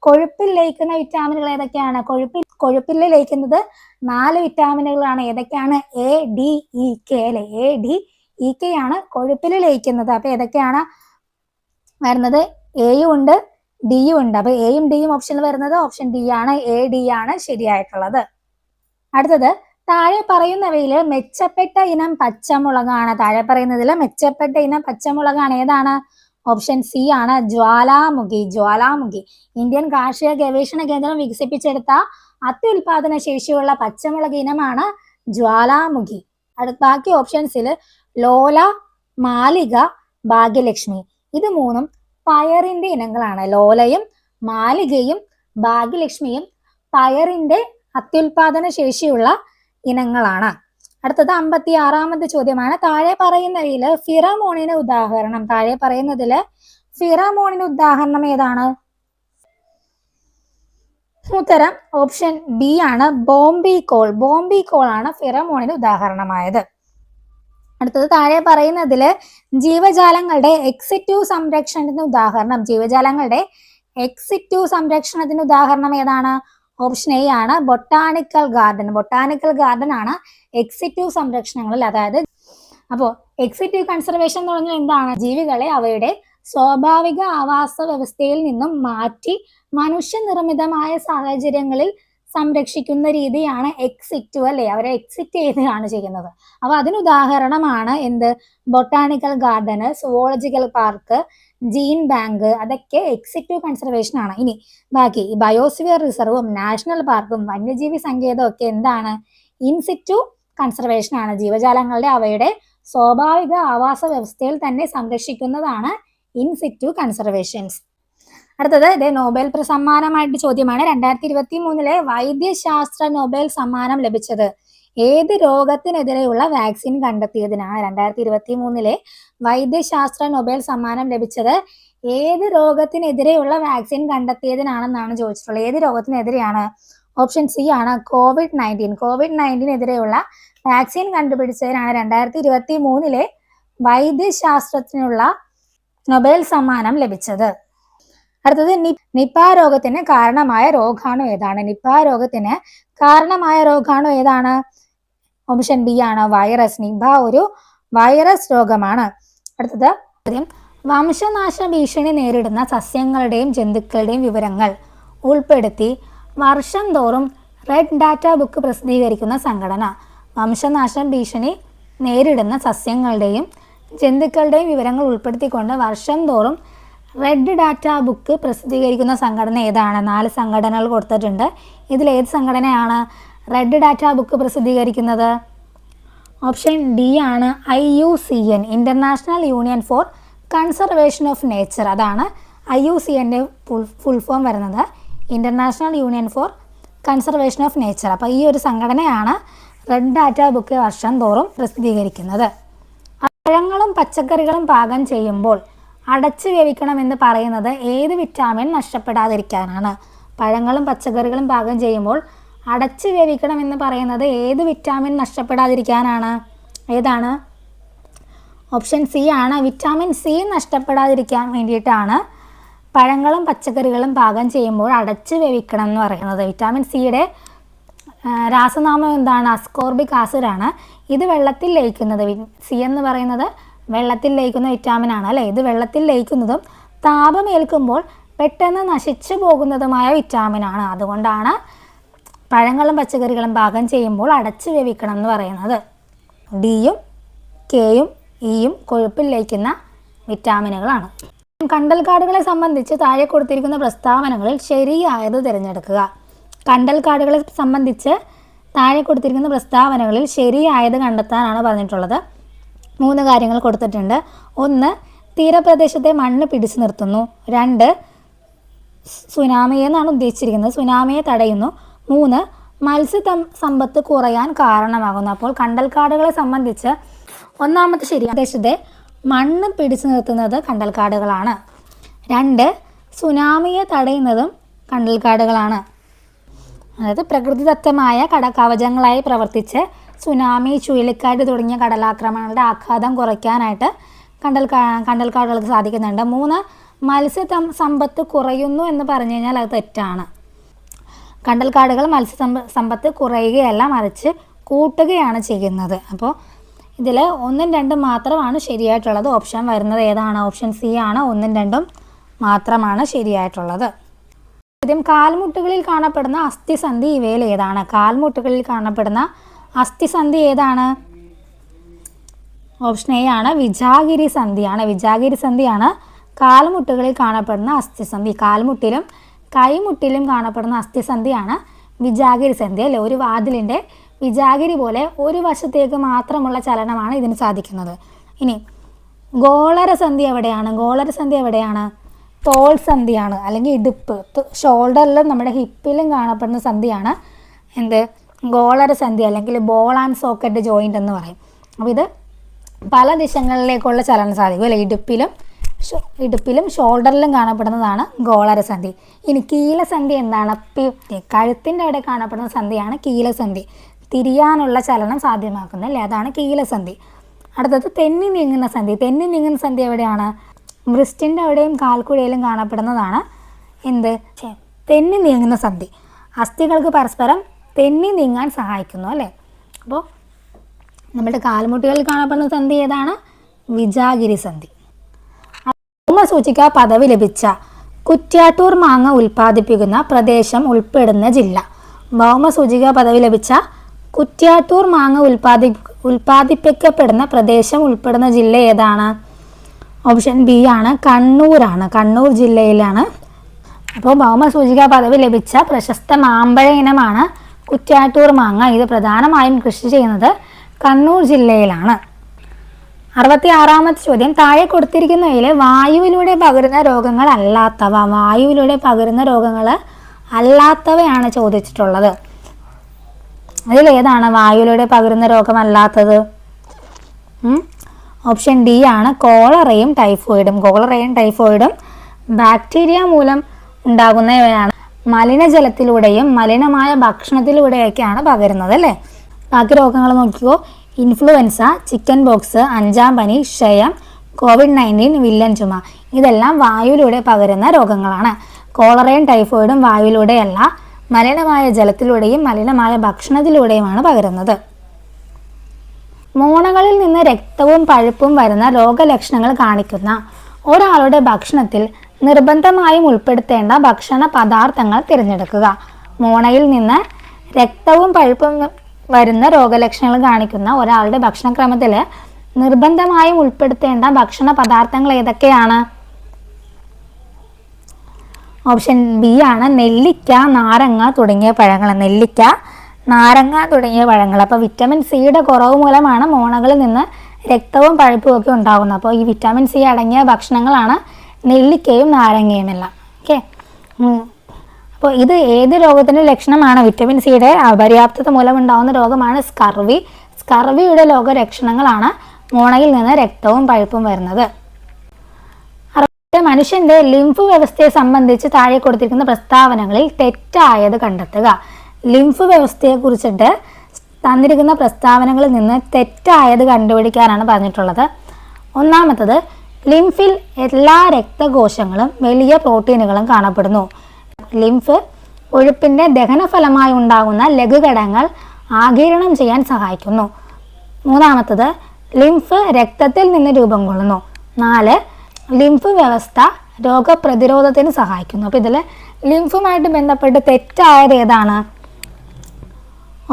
കൊഴുപ്പിൽ ലയിക്കുന്ന വിറ്റാമിനുകൾ ഏതൊക്കെയാണ്? കൊഴുപ്പിൽ ലയിക്കുന്നത് 4 വിറ്റാമിനുകളാണ്. ഏതൊക്കെയാണ്? എ, ഡി, ഇ, കെ അല്ലെ? എ, ഡി, ഇ, കെ ആണ് കൊഴുപ്പിൽ ലയിക്കുന്നത്. അപ്പൊ ഏതൊക്കെയാണ് വരുന്നത്? എയും ഉണ്ട്, ഡിയും ഉണ്ട്. അപ്പൊ എയും ഡിയും ഓപ്ഷനിൽ വരുന്നത് ഓപ്ഷൻ ഡി ആണ്. എ, ഡി ആണ് ശരിയായിട്ടുള്ളത്. അടുത്തത് താഴെ പറയുന്നവയില് മെച്ചപ്പെട്ട ഇനം പച്ചമുളകാണ്. താഴെ പറയുന്നതിൽ മെച്ചപ്പെട്ട ഇനം പച്ചമുളകാണ്. ഏതാണ്? ഓപ്ഷൻ സി ആണ്. ജ്വാലാമുഖി. ഇന്ത്യൻ കാർഷിക ഗവേഷണ കേന്ദ്രം വികസിപ്പിച്ചെടുത്ത അത്യുൽപാദന ശേഷിയുള്ള പച്ചമുളക് ഇനമാണ് ജ്വാലാമുഖി. ബാക്കി ഓപ്ഷൻസിൽ ലോല, മാലിക, ഭാഗ്യലക്ഷ്മി ഇത് 3 പയറിന്റെ ഇനങ്ങളാണ്. ലോലയും മാലികയും ഭാഗ്യലക്ഷ്മിയും പയറിന്റെ അത്യുൽപാദന ശേഷിയുള്ള ഇനങ്ങളാണ്. അടുത്തത് 56ാമത്തെ ചോദ്യമാണ്. താഴെ പറയുന്നതില് ഫിറമോണിന് ഉദാഹരണം. താഴെ പറയുന്നതില് ഫിറമോണിന് ഉദാഹരണം ഏതാണ്? ഉത്തരം ഓപ്ഷൻ ബി ആണ്. ബോംബിക്കോൾ ആണ് ഫിറമോണിന് ഉദാഹരണമായത്. അടുത്തത് താഴെ പറയുന്നതില് ജീവജാലങ്ങളുടെ എക്സിറ്റീവ് സംരക്ഷണത്തിന് ഉദാഹരണം. ജീവജാലങ്ങളുടെ എക്സിറ്റീവ് സംരക്ഷണത്തിന് ഉദാഹരണം ഏതാണ്? ഓപ്ഷൻ എ ആണ്. ബൊട്ടാണിക്കൽ ഗാർഡൻ ആണ് എക്സിറ്റീവ് സംരക്ഷണങ്ങളിൽ. അതായത് അപ്പോൾ എക്സിറ്റീവ് കൺസർവേഷൻ എന്ന് പറഞ്ഞാൽ എന്താണ്? ജീവികളെ അവയുടെ സ്വാഭാവിക ആവാസ വ്യവസ്ഥയിൽ നിന്നും മാറ്റി മനുഷ്യനിർമ്മിതമായ സാഹചര്യങ്ങളിൽ സംരക്ഷിക്കുന്ന രീതിയാണ് എക്സിറ്റീവ് അല്ലെ? അവരെ എക്സിറ്റ് ചെയ്താണ് ചെയ്യുന്നത്. അപ്പൊ അതിനുദാഹരണമാണ് എന്ത്? ബൊട്ടാണിക്കൽ ഗാർഡന്, സുവോളജിക്കൽ പാർക്ക്, ജീൻ ബാങ്ക്, അതൊക്കെ എക്സിറ്റീവ് കൺസർവേഷൻ ആണ്. ഇനി ബാക്കി ബയോസ്ഫിയർ റിസർവും നാഷണൽ പാർക്കും വന്യജീവി സങ്കേതവും ഒക്കെ എന്താണ്? ഇൻസിറ്റു കൺസർവേഷൻ ആണ്. ജീവജാലങ്ങളുടെ അവയുടെ സ്വാഭാവിക ആവാസ വ്യവസ്ഥയിൽ തന്നെ സംരക്ഷിക്കുന്നതാണ് ഇൻസിറ്റു കൺസർവേഷൻസ്. അടുത്തത് നോബൽ സമ്മാനമായിട്ട് ചോദ്യമാണ്. 2023 വൈദ്യശാസ്ത്ര നോബൽ സമ്മാനം ലഭിച്ചത് ഏത് രോഗത്തിനെതിരെയുള്ള വാക്സിൻ കണ്ടെത്തിയതിനാണ്? 2023 വൈദ്യശാസ്ത്ര നോബൽ സമ്മാനം ലഭിച്ചത് ഏത് രോഗത്തിനെതിരെയുള്ള വാക്സിൻ കണ്ടെത്തിയതിനാണെന്നാണ് ചോദിച്ചിട്ടുള്ളത്. ഏത് രോഗത്തിനെതിരെയാണ്? ഓപ്ഷൻ സി ആണ്. കോവിഡ്-19 വാക്സിൻ കണ്ടുപിടിച്ചതിനാണ് 2023 വൈദ്യശാസ്ത്രത്തിനുള്ള നൊബേൽ സമ്മാനം ലഭിച്ചത്. അടുത്തത് നിപ രോഗത്തിന് കാരണമായ രോഗാണു ഏതാണ്? ഓപ്ഷൻ ബി ആണ്. വൈറസ്. നിപ ഒരു വൈറസ് രോഗമാണ്. അടുത്തത് വംശനാശ ഭീഷണി നേരിടുന്ന സസ്യങ്ങളുടെയും ജന്തുക്കളുടെയും വിവരങ്ങൾ ഉൾപ്പെടുത്തി വർഷം തോറും റെഡ് ഡാറ്റ ബുക്ക് പ്രസിദ്ധീകരിക്കുന്ന സംഘടന. വംശനാശ ഭീഷണി നേരിടുന്ന സസ്യങ്ങളുടെയും ജന്തുക്കളുടെയും വിവരങ്ങൾ ഉൾപ്പെടുത്തിക്കൊണ്ട് വർഷം തോറും റെഡ് ഡാറ്റ ബുക്ക് പ്രസിദ്ധീകരിക്കുന്ന സംഘടന ഏതാണ്? 4 സംഘടനകൾ കൊടുത്തിട്ടുണ്ട്. ഇതിലേത് സംഘടനയാണ് റെഡ് ഡാറ്റ ബുക്ക് പ്രസിദ്ധീകരിക്കുന്നത്? ഓപ്ഷൻ ഡി ആണ്. IUCN, International Union for Conservation of Nature. അതാണ് IUCNന്റെ ഫുൾ ഫോം വരുന്നത്, International Union for Conservation of Nature. അപ്പോൾ ഈ ഒരു സംഘടനയാണ് റെഡ് ഡാറ്റ ബുക്ക് വർഷം തോറും പ്രസിദ്ധീകരിക്കുന്നത്. പഴങ്ങളും പച്ചക്കറികളും പാകം ചെയ്യുമ്പോൾ അടച്ചു വേവിക്കണം എന്ന് പറയുന്നത് ഏത് വിറ്റാമിൻ നഷ്ടപ്പെടാതിരിക്കാനാണ്? പഴങ്ങളും പച്ചക്കറികളും പാകം ചെയ്യുമ്പോൾ അടച്ചു വേവിക്കണം എന്ന് പറയുന്നത് ഏത് വിറ്റാമിൻ നഷ്ടപ്പെടാതിരിക്കാനാണ്? ഏതാണ്? ഓപ്ഷൻ സി ആണ്. വിറ്റാമിൻ സി നഷ്ടപ്പെടാതിരിക്കാൻ വേണ്ടിയിട്ടാണ് പഴങ്ങളും പച്ചക്കറികളും പാകം ചെയ്യുമ്പോൾ അടച്ചു വേവിക്കണം എന്ന് പറയുന്നത്. വിറ്റാമിൻ സിയുടെ രാസനാമം എന്താണ്? അസ്കോർബിക് ആസിഡാണ്. ഇത് വെള്ളത്തിൽ ലയിക്കുന്നത്, സി എന്ന് പറയുന്നത് വെള്ളത്തിൽ ലയിക്കുന്ന വിറ്റാമിൻ ആണ് അല്ലേ. ഇത് വെള്ളത്തിൽ ലയിക്കുന്നതും താപമേൽക്കുമ്പോൾ പെട്ടെന്ന് നശിച്ചു പോകുന്നതുമായ വിറ്റാമിനാണ്. അതുകൊണ്ടാണ് പഴങ്ങളും പച്ചക്കറികളും പാകം ചെയ്യുമ്പോൾ അടച്ചു വേവിക്കണം എന്ന് പറയുന്നത്. ഡിയും കെയും ഇയും കൊഴുപ്പിൽ ലയിക്കുന്ന വിറ്റാമിനുകളാണ്. കണ്ടൽക്കാടുകളെ സംബന്ധിച്ച് താഴെ കൊടുത്തിരിക്കുന്ന പ്രസ്താവനകളിൽ ശരിയായത് തിരഞ്ഞെടുക്കുക. കണ്ടൽക്കാടുകളെ സംബന്ധിച്ച് താഴെ കൊടുത്തിരിക്കുന്ന പ്രസ്താവനകളിൽ ശരിയായത് കണ്ടെത്താനാണ് പറഞ്ഞിട്ടുള്ളത്. 3 കാര്യങ്ങൾ കൊടുത്തിട്ടുണ്ട്. 1, തീരപ്രദേശത്തെ മണ്ണ് പിടിച്ചു നിർത്തുന്നു. 2, സുനാമിയെ എന്നാണ് ഉദ്ദേശിച്ചിരിക്കുന്നത്, സുനാമിയെ തടയുന്നു. 3, മത്സ്യസമ്പത്ത് കുറയാൻ കാരണമാകുന്നു. അപ്പോൾ കണ്ടൽക്കാടുകളെ സംബന്ധിച്ച് ഒന്നാമത്തെ ശരി, പ്രദേശത്തെ മണ്ണ് പിടിച്ചു നിർത്തുന്നത് കണ്ടൽക്കാടുകളാണ്. 2, സുനാമിയെ തടയുന്നതും കണ്ടൽക്കാടുകളാണ്. അതായത് പ്രകൃതിദത്തമായ കവചങ്ങളായി പ്രവർത്തിച്ച് സുനാമി, ചുഴലിക്കാറ്റ് തുടങ്ങിയ കടലാക്രമണങ്ങളുടെ ആഘാതം കുറയ്ക്കാനായിട്ട് കണ്ടൽക്കാടുകൾക്ക് സാധിക്കുന്നുണ്ട്. 3, മത്സ്യസമ്പത്ത് കുറയുന്നു എന്ന് പറഞ്ഞു കഴിഞ്ഞാൽ അത് തെറ്റാണ്. കണ്ടൽക്കാടുകൾ മത്സ്യസമ്പത്ത് കുറയുകയല്ല, മറിച്ച് കൂട്ടുകയാണ് ചെയ്യുന്നത്. അപ്പോൾ ഇതിൽ 1ഉം 2ഉം മാത്രമാണ് ശരിയായിട്ടുള്ളത്. ഓപ്ഷൻ വരുന്നത് ഏതാണ്? ഓപ്ഷൻ സി ആണ്. 1ഉം 2ഉം മാത്രമാണ് ശരിയായിട്ടുള്ളത്. ആദ്യം, കാൽമുട്ടുകളിൽ കാണപ്പെടുന്ന അസ്ഥിസന്ധി ഇവയിൽ ഏതാണ്? കാൽമുട്ടുകളിൽ കാണപ്പെടുന്ന അസ്ഥിസന്ധി ഏതാണ്? ഓപ്ഷൻ എ ആണ്. വിജാഗിരി സന്ധിയാണ്. വിജാഗിരി സന്ധിയാണ് കാൽമുട്ടുകളിൽ കാണപ്പെടുന്ന അസ്ഥിസന്ധി. കാൽമുട്ടിലും കൈമുട്ടിലും കാണപ്പെടുന്ന അസ്ഥിസന്ധിയാണ് വിജാഗിരി സന്ധി അല്ലേ. ഒരു വാതിലിൻ്റെ വിജാഗിരി പോലെ ഒരു വശത്തേക്ക് മാത്രമുള്ള ചലനമാണ് ഇതിന് സാധിക്കുന്നത്. ഇനി ഗോളരസന്ധി എവിടെയാണ്? ഗോളരസന്ധി എവിടെയാണ്? തോൾ സന്ധിയാണ്, അല്ലെങ്കിൽ ഇടുപ്പ്, ഷോൾഡറിലും നമ്മുടെ ഹിപ്പിലും കാണപ്പെടുന്ന സന്ധിയാണ് എന്ത്? ഗോളരസന്ധി, അല്ലെങ്കിൽ ബോൾ ആൻഡ് സോക്കറ്റ് ജോയിൻ്റ് എന്ന് പറയും. അപ്പോൾ ഇത് പല ദിശകളിലേക്കുള്ള ചലനം സാധിക്കും അല്ലേ. ഇടുപ്പിലും ഷോൾഡറിലും കാണപ്പെടുന്നതാണ് ഗോളരസന്ധി. ഇനി കീലസന്ധി എന്താണ്? കഴുത്തിൻ്റെ അവിടെ കാണപ്പെടുന്ന സന്ധിയാണ് കീലസന്ധി. തിരിയാനുള്ള ചലനം സാധ്യമാക്കുന്നത് അല്ലേ, അതാണ് കീലസന്ധി. അടുത്തത് തെന്നി നീങ്ങുന്ന സന്ധി. തെന്നി നീങ്ങുന്ന സന്ധി എവിടെയാണ്? ബ്രിസ്റ്റിൻ്റെ അവിടെയും കാൽക്കുഴയിലും കാണപ്പെടുന്നതാണ് എന്ത്? തെന്നി നീങ്ങുന്ന സന്ധി. അസ്ഥികൾക്ക് പരസ്പരം തെന്നി നീങ്ങാൻ സഹായിക്കുന്നു അല്ലേ. അപ്പോൾ നമ്മുടെ കാൽമുട്ടുകളിൽ കാണപ്പെടുന്ന സന്ധി ഏതാണ്? വിജാഗിരി സന്ധി. ഭൗമസൂചിക പദവി ലഭിച്ച കുറ്റ്യാട്ടൂർ മാങ്ങ ഉൽപ്പാദിപ്പിക്കുന്ന പ്രദേശം ഉൾപ്പെടുന്ന ജില്ല. ഭൗമസൂചിക പദവി ലഭിച്ച കുറ്റ്യാട്ടൂർ മാങ്ങ ഉൽപ്പാദിപ്പിക്കപ്പെടുന്ന പ്രദേശം ഉൾപ്പെടുന്ന ജില്ല ഏതാണ്? ഓപ്ഷൻ ബി ആണ്. കണ്ണൂരാണ്. കണ്ണൂർ ജില്ലയിലാണ്. അപ്പോൾ ഭൗമസൂചിക പദവി ലഭിച്ച പ്രശസ്ത മാമ്പഴ ഇനമാണ് കുറ്റ്യാട്ടൂർ മാങ്ങ. ഇത് പ്രധാനമായും കൃഷി ചെയ്യുന്നത് കണ്ണൂർ ജില്ലയിലാണ്. 66ാമത്തെ ചോദ്യം, താഴെ കൊടുത്തിരിക്കുന്നവയിൽ വായുവിലൂടെ പകരുന്ന രോഗങ്ങൾ അല്ലാത്തവ. വായുവിലൂടെ പകരുന്ന രോഗങ്ങൾ അല്ലാത്തവയാണ് ചോദിച്ചിട്ടുള്ളത്. അതിലേതാണ് വായുവിലൂടെ പകരുന്ന രോഗമല്ലാത്തത്? ഓപ്ഷൻ ഡി ആണ്. കോളറയും ടൈഫോയിഡും. കോളറയും ടൈഫോയിഡും ബാക്ടീരിയ മൂലം ഉണ്ടാകുന്നവയാണ്. മലിനജലത്തിലൂടെയും മലിനമായ ഭക്ഷണത്തിലൂടെയൊക്കെയാണ് പകരുന്നത് അല്ലേ. ബാക്കി രോഗങ്ങൾ നോക്കിക്കോ. ഇൻഫ്ലുവൻസ, ചിക്കൻ ബോക്സ്, 5ാം പനി, ക്ഷയം, COVID-19, വില്ലൻ ചുമ. ഇതെല്ലാം വായുവിലൂടെ പകരുന്ന രോഗങ്ങളാണ്. കോളറയും ടൈഫോയിഡും വായുവിലൂടെയല്ല, മലിനമായ ജലത്തിലൂടെയും മലിനമായ ഭക്ഷണത്തിലൂടെയുമാണ് പകരുന്നത്. മോണകളിൽ നിന്ന് രക്തവും പഴുപ്പും വരുന്ന രോഗലക്ഷണങ്ങൾ കാണിക്കുന്ന ഒരാളുടെ ഭക്ഷണത്തിൽ നിർബന്ധമായും ഉൾപ്പെടുത്തേണ്ട ഭക്ഷണ പദാർത്ഥങ്ങൾ തിരഞ്ഞെടുക്കുക. മോണയിൽ നിന്ന് രക്തവും പഴുപ്പും വരുന്ന രോഗലക്ഷണങ്ങൾ കാണിക്കുന്ന ഒരാളുടെ ഭക്ഷണക്രമത്തിൽ നിർബന്ധമായും ഉൾപ്പെടുത്തേണ്ട ഭക്ഷണ പദാർത്ഥങ്ങൾ ഏതൊക്കെയാണ്? ഓപ്ഷൻ ബി ആണ്. നെല്ലിക്ക, നാരങ്ങ തുടങ്ങിയ പഴങ്ങൾ. നെല്ലിക്ക, നാരങ്ങ തുടങ്ങിയ പഴങ്ങൾ. അപ്പോൾ വിറ്റമിൻ സിയുടെ കുറവ് മൂലമാണ് മോണകളിൽ നിന്ന് രക്തവും പഴുപ്പും ഒക്കെ ഉണ്ടാകുന്നത്. അപ്പോൾ ഈ വിറ്റാമിൻ സി അടങ്ങിയ ഭക്ഷണങ്ങളാണ് നെല്ലിക്കയും നാരങ്ങയും എല്ലാം. ഓക്കെ. അപ്പോൾ ഇത് ഏത് രോഗത്തിൻ്റെ ലക്ഷണമാണ്? വിറ്റമിൻ സിയുടെ അപര്യാപ്തത മൂലമുണ്ടാകുന്ന രോഗമാണ് സ്കർവി. സ്കർവിയുടെ രോഗലക്ഷണങ്ങളാണ് മോണയിൽ നിന്ന് രക്തവും പഴുപ്പും വരുന്നത്. മനുഷ്യന്റെ ലിംഫ് വ്യവസ്ഥയെ സംബന്ധിച്ച് താഴെ കൊടുത്തിരിക്കുന്ന പ്രസ്താവനകളിൽ തെറ്റായത് കണ്ടെത്തുക. ലിംഫ് വ്യവസ്ഥയെ കുറിച്ചിട്ട് തന്നിരിക്കുന്ന പ്രസ്താവനകളിൽ നിന്ന് തെറ്റായത് കണ്ടുപിടിക്കാനാണ് പറഞ്ഞിട്ടുള്ളത്. ഒന്നാമത്തത്, ലിംഫിൽ എല്ലാ രക്തകോശങ്ങളും വലിയ പ്രോട്ടീനുകളും കാണപ്പെടുന്നു. ലിംഫ് കൊഴുപ്പിന്റെ ദഹനഫലമായി ഉണ്ടാകുന്ന ലഘുഘടകങ്ങൾ ആഗിരണം ചെയ്യാൻ സഹായിക്കുന്നു. മൂന്നാമത്തത്, ലിംഫ് രക്തത്തിൽ നിന്ന് രൂപം കൊള്ളുന്നു. 4, ലിംഫ് വ്യവസ്ഥ രോഗപ്രതിരോധത്തിന് സഹായിക്കുന്നു. അപ്പോൾ ഇതിൽ ലിംഫുമായിട്ട് ബന്ധപ്പെട്ട് തെറ്റായത് ഏതാണ്?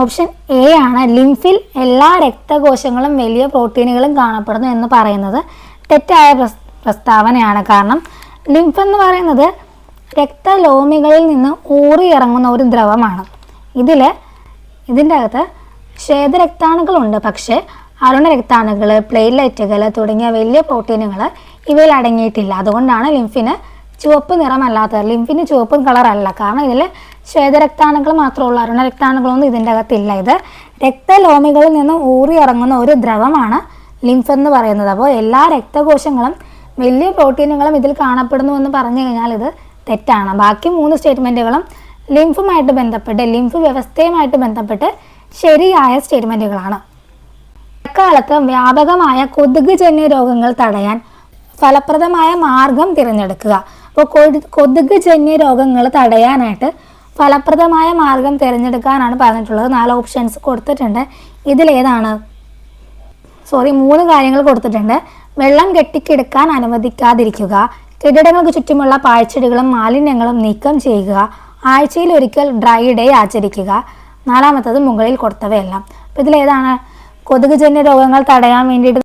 ഓപ്ഷൻ എ ആണ്. ലിംഫിൽ എല്ലാ രക്തകോശങ്ങളും വലിയ പ്രോട്ടീനുകളും കാണപ്പെടുന്നു എന്ന് പറയുന്നത് തെറ്റായ പ്രസ്താവനയാണ്. കാരണം ലിംഫ് എന്ന് പറയുന്നത് രക്തലോമികളിൽ നിന്ന് ഊറിയിറങ്ങുന്ന ഒരു ദ്രവമാണ്. ഇതിൻ്റെ അകത്ത് ശ്വേതരക്താണുക്കളുണ്ട്, പക്ഷേ അരുണരക്താണുക്കൾ, പ്ലേറ്റ്ലെറ്റുകൾ തുടങ്ങിയ വലിയ പ്രോട്ടീനുകൾ ഇവയിൽ അടങ്ങിയിട്ടില്ല. അതുകൊണ്ടാണ് ലിംഫിന് ചുവപ്പ് നിറമല്ലാത്തത്. ലിംഫിന് ചുവപ്പ് കളറല്ല, കാരണം ഇതിൽ ശ്വേതരക്താണുക്കൾ മാത്രമേ ഉള്ളൂ, അരുണരക്താണുക്കളൊന്നും ഇതിൻ്റെ അകത്തില്ല. ഇത് രക്തലോമികളിൽ നിന്ന് ഊറിയിറങ്ങുന്ന ഒരു ദ്രവമാണ് ലിംഫ് എന്ന് പറയുന്നത്. അപ്പോൾ എല്ലാ രക്തകോശങ്ങളും വലിയ പ്രോട്ടീനുകളും ഇതിൽ കാണപ്പെടുന്നു എന്ന് പറഞ്ഞു കഴിഞ്ഞാൽ ഇത് തെറ്റാണ്. ബാക്കി 3 സ്റ്റേറ്റ്മെൻറ്റുകളും ലിംഫുമായിട്ട് ബന്ധപ്പെട്ട്, ലിംഫ് വ്യവസ്ഥയുമായിട്ട് ബന്ധപ്പെട്ട് ശരിയായ സ്റ്റേറ്റ്മെൻറ്റുകളാണ്. അക്കാലത്ത് വ്യാപകമായ കൊതുകുജന്യ രോഗങ്ങൾ തടയാൻ ഫലപ്രദമായ മാർഗം തിരഞ്ഞെടുക്കുക. അപ്പോൾ കൊതുകുജന്യ രോഗങ്ങൾ തടയാനായിട്ട് ഫലപ്രദമായ മാർഗം തിരഞ്ഞെടുക്കാനാണ് പറഞ്ഞിട്ടുള്ളത്. 4 ഓപ്ഷൻസ് കൊടുത്തിട്ടുണ്ട്. ഇതിലേതാണ്? 3 കാര്യങ്ങൾ കൊടുത്തിട്ടുണ്ട്. വെള്ളം കെട്ടിക്കിടക്കാൻ അനുവദിക്കാതിരിക്കുക, കെട്ടിടങ്ങൾക്ക് ചുറ്റുമുള്ള പാഴ്ചെടികളും മാലിന്യങ്ങളും നീക്കം ചെയ്യുക, ആഴ്ചയിൽ ഒരിക്കൽ ഡ്രൈ ഡേ ആചരിക്കുക. 4-മത്തത് മുകളിൽ കൊടുത്തവയെല്ലാം. അപ്പോൾ ഇതിലേതാണ് കൊതുകുജന്യ രോഗങ്ങൾ തടയാൻ വേണ്ടിയിട്ട്